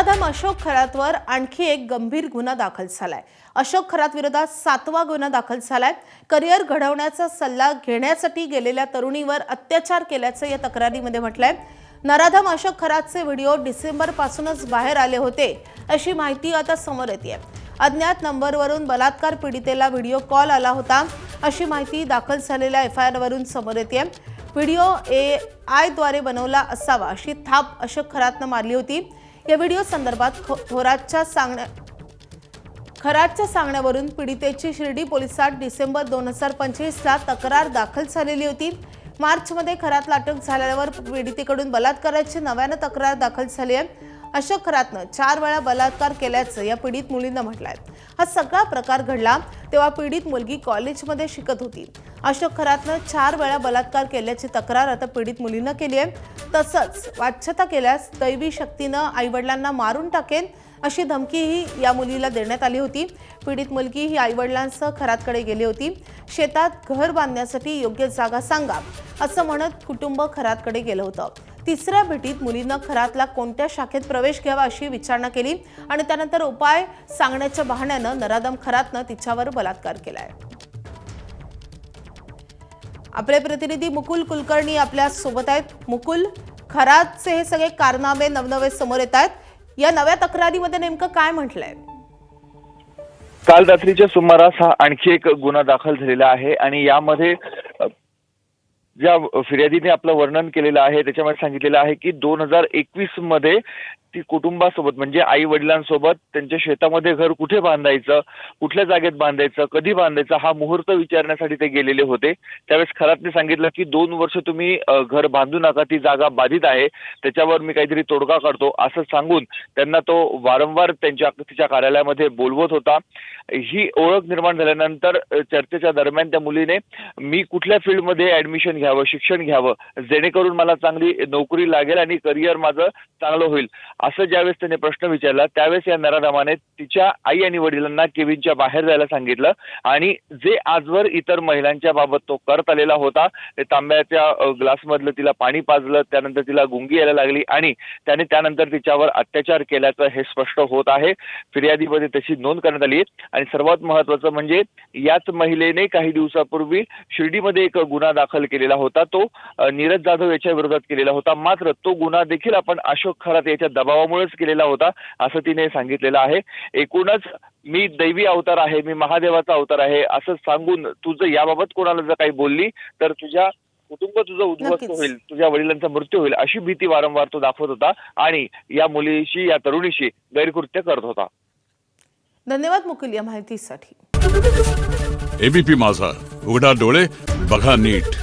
नराधम अशोक खरातवर आणखी एक गंभीर गुन्हा दाखल झालाय। अशोक खरात विरोधात 7वा गुन्हा दाखल झालाय। करिअर घडवण्याचा सल्ला घेण्यासाठी गेलेल्या तरुणीवर अत्याचार केल्याचं या तक्रारीमध्ये म्हटलंय। नराधम अशोक खरातचे व्हिडिओ डिसेंबर पासूनच बाहेर आले होते अशी माहिती आता समोर येते। अज्ञात नंबरवरून बलात्कार पीडितेला व्हिडिओ कॉल आला होता अशी माहिती दाखल झालेल्या एफआयआर वरून समोर येते। व्हिडिओ AI द्वारे बनवला असावा अशी थाप अशोक खरातने मारली होती। या व्हिडिओ संदर्भात खरातच्या सांगण्यावरून पीडितेची शिर्डी पोलिसात डिसेंबर 2025 ला तक्रार दाखल झालेली होती। मार्च मध्ये खरातला अटक झाल्यावर पीडितेकडून बलात्काराची नव्याने तक्रार दाखल झाली आहे। अशोक खरातने 4 वेळा बलात्कार केल्याचं या पीडित मुलीने म्हटलंय। हा सगळा प्रकार घडला तेव्हा पीडित मुलगी कॉलेजमध्ये शिकत होती। अशोक खरातने 4 वेळा बलात्कार केल्याची तक्रार आता पीडित मुलीने केली आहे। तसंच वाच्यता केल्यास दैवी शक्तीने आईवडिलांना मारून टाकेन अशी धमकीही या मुलीला देण्यात आली होती। पीडित मुलगी ही आईवडिलांसह खरातकडे गेली होती। शेतात घर बांधण्यासाठी योग्य जागा सांगा असं म्हणत कुटुंब खरातकडे गेलं होतं। तिसऱ्या भेटीत मुलीनं खरातला कोणत्या शाखेत प्रवेश घ्यावा अशी विचारणा केली आणि त्यानंतर उपाय सांगण्याच्या बहाण्यानं नराधम खरातनं तिच्यावर बलात्कार केलाय। आपले प्रतिनिधी मुकुल कुलकर्णी आपल्या सोबत आहेत। मुकुल, खरातचे हे सगळे कारनामे नवनवे समोर येत आहेत। या नव्या तक्रारीमध्ये नेमकं काय म्हटलंय? काल रात्रीच्या सुमारास हा आणखी एक गुन्हा दाखल झालेला आहे आणि यामध्ये ज्या फिर्यादीने आपलं वर्णन केलेलं आहे त्याच्यामध्ये सांगितलेलं आहे की 2021 मध्ये ती कुटुंबासोबत म्हणजे आई वडिलांसोबत त्यांच्या शेतामध्ये घर कुठे बांधायचं, कुठल्या जागेत बांधायचं, कधी बांधायचं हा मुहूर्त विचारण्यासाठी ते गेलेले होते। त्यावेळेस खरातने सांगितलं की 2 वर्ष तुम्ही घर बांधू नका, ती जागा बाधित आहे, त्याच्यावर मी काहीतरी तोडगा काढतो असं सांगून त्यांना तो वारंवार तिच्या कार्यालयामध्ये बोलवत होता। ही ओळख निर्माण झाल्यानंतर चर्चेच्या दरम्यान त्या मुलीने मी कुठल्या फील्डमध्ये ऍडमिशन घ्यावं, शिक्षण घ्यावं जेणेकरून मला चांगली नोकरी लागेल आणि करिअर माझं चांगलं होईल असं ज्यावेळेस त्याने प्रश्न विचारला त्यावेळेस या नराधमाने तिच्या आई आणि वडिलांना केबिनच्या बाहेर जायला सांगितलं आणि जे आजवर इतर महिलांच्या बाबत तो करत आलेला होता ते तांब्याच्या ग्लासमधलं तिला पाणी पाजलं, त्यानंतर तिला गुंगी यायला लागली आणि त्याने त्यानंतर तिच्यावर अत्याचार केल्याचं हे स्पष्ट होत आहे। फिर्यादीमध्ये त्याची नोंद करण्यात आली आणि सर्वात महत्त्वाचं म्हणजे याच महिलेने काही दिवसापूर्वी शिर्डीमध्ये एक गुन्हा दाखल केलेला होता। तो नीरज जाधव याच्या विरोधात केलेला होता। मात्र तो गुन्हा देखील आपण अशोक खरात याच्या दबावामुळेच केलेला होता असं तिने सांगितलेलं आहे। एकूणच मी दैवी अवतार आहे, मी महादेवाचा अवतार आहे असं सांगून तुझं याबाबत कोणाला जर काही बोलली तर कुटुंब तुझं उद्ध्वस्त होईल, तुझ्या वडिलांचा मृत्यू होईल अशी भीती वारंवार तो दाखवत होता आणि या मुलीशी या तरुणीशी गैरकृत्य करत होता। धन्यवाद मुकुल या माहितीसाठी। एबीपी माझा, उघडा डोळे बघा नीट।